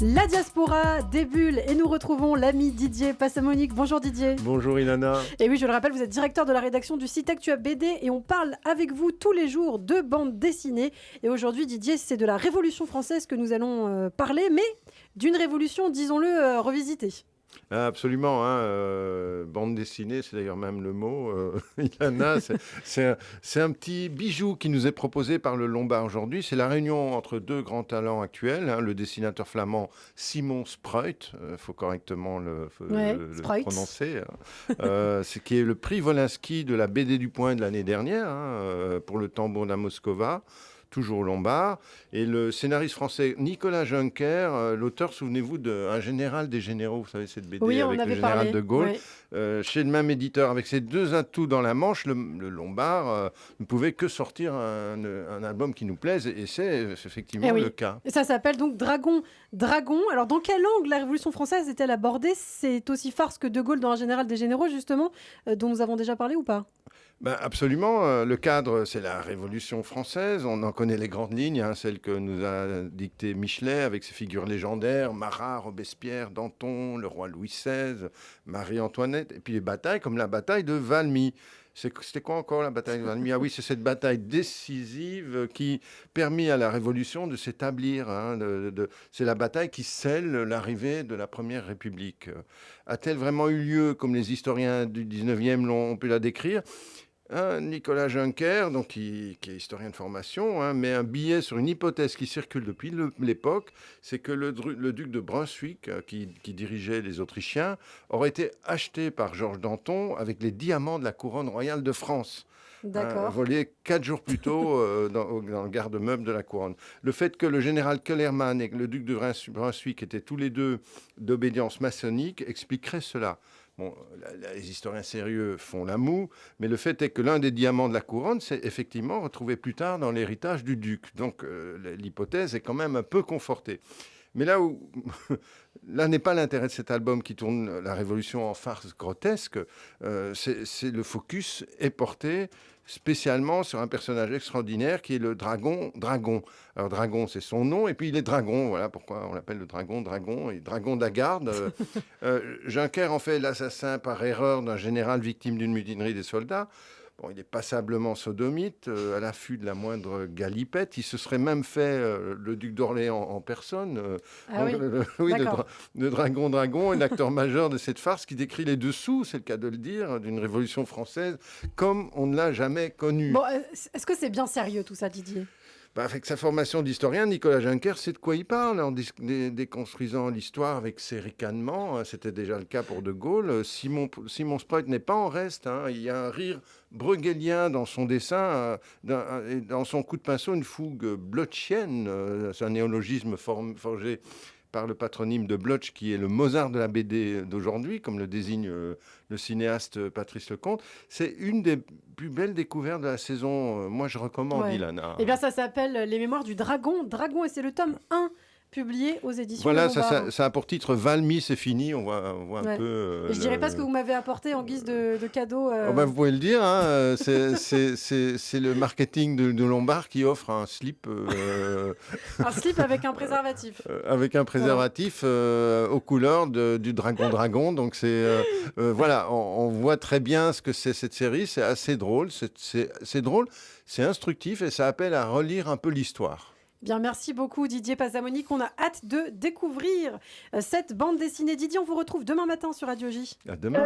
La diaspora des bulles et nous retrouvons l'ami Didier Passamonique. Bonjour Didier. Bonjour Ilana. Et oui, je le rappelle, vous êtes directeur de la rédaction du site Actua BD et on parle avec vous tous les jours de bande dessinée. Et aujourd'hui Didier, c'est de la Révolution française que nous allons parler, mais d'une révolution, disons-le, revisitée. Absolument, bande dessinée, c'est d'ailleurs même le mot, Ilana, c'est un petit bijou qui nous est proposé par le Lombard aujourd'hui. C'est la réunion entre deux grands talents actuels, le dessinateur flamand Simon Spruit, il faut correctement le prononcer, c'est qui est le prix Wolinski de la BD du Point de l'année dernière, pour le Tambour d'A Moscova. Toujours Lombard, et le scénariste français Nicolas Juncker, l'auteur, souvenez-vous, d'un général des généraux, vous savez, cette BD avec le général de Gaulle, chez le même éditeur. Avec ces deux atouts dans la manche, le Lombard ne pouvait que sortir un album qui nous plaise, et c'est effectivement le cas. Et ça s'appelle donc Dragon. Alors, dans quel angle la Révolution française est-elle abordée ? C'est aussi farce que De Gaulle dans un général des généraux, justement, dont nous avons déjà parlé ou pas ? Absolument. Le cadre, c'est la Révolution française. On en connaît les grandes lignes, celle que nous a dictée Michelet avec ses figures légendaires, Marat, Robespierre, Danton, le roi Louis XVI, Marie-Antoinette, et puis les batailles comme la bataille de Valmy. C'était quoi encore la bataille de Valmy ? Ah oui, c'est cette bataille décisive qui permit à la Révolution de s'établir. C'est la bataille qui scelle l'arrivée de la Première République. A-t-elle vraiment eu lieu, comme les historiens du 19e ont pu la décrire ? Nicolas Juncker, donc, qui est historien de formation, met un billet sur une hypothèse qui circule depuis l'époque, c'est que le duc de Brunswick, qui dirigeait les Autrichiens, aurait été acheté par Georges Danton avec les diamants de la couronne royale de France. Volé 4 jours plus tôt dans le garde-meuble de la couronne. Le fait que le général Kellermann et le duc de Brunswick étaient tous les deux d'obédience maçonnique expliquerait cela. Bon, les historiens sérieux font la moue, mais le fait est que l'un des diamants de la couronne s'est effectivement retrouvé plus tard dans l'héritage du duc. Donc l'hypothèse est quand même un peu confortée. Mais là n'est pas l'intérêt de cet album qui tourne la Révolution en farce grotesque. C'est le focus est porté spécialement sur un personnage extraordinaire qui est le dragon. Alors Dragon, c'est son nom, et puis il est dragon. Voilà pourquoi on l'appelle le dragon, et dragon d'Agarde. Juncker en fait l'assassin par erreur d'un général victime d'une mutinerie des soldats. Bon, il est passablement sodomite, à l'affût de la moindre galipette. Il se serait même fait le duc d'Orléans en personne. Le dragon est l'acteur majeur de cette farce qui décrit les dessous, c'est le cas de le dire, d'une révolution française comme on ne l'a jamais connue. Bon, est-ce que c'est bien sérieux tout ça, Didier ? Avec sa formation d'historien, Nicolas Juncker sait de quoi il parle en déconstruisant l'histoire avec ses ricanements. C'était déjà le cas pour De Gaulle. Simon Spruit n'est pas en reste. Il y a un rire brueghelien dans son dessin, dans son coup de pinceau, une fougue blotchienne. C'est un néologisme forgé par le patronyme de Bloch, qui est le Mozart de la BD d'aujourd'hui, comme le désigne le cinéaste Patrice Lecomte. C'est une des plus belles découvertes de la saison. Moi, je recommande, Ilana. Eh bien, ça s'appelle Les Mémoires du Dragon, et c'est le tome 1, publié aux éditions Voilà, Lombard. ça a pour titre Valmy, c'est fini. On voit un peu. Je dirais pas ce que vous m'avez apporté en guise de cadeau. Vous pouvez le dire. C'est le marketing de Lombard qui offre un slip. Un slip avec un préservatif. Avec un préservatif aux couleurs du dragon. Donc voilà, on voit très bien ce que c'est cette série. C'est assez drôle. C'est drôle, c'est instructif et ça appelle à relire un peu l'histoire. Bien, merci beaucoup Didier Passamonique. On a hâte de découvrir cette bande dessinée. Didier, on vous retrouve demain matin sur Radio J. À demain.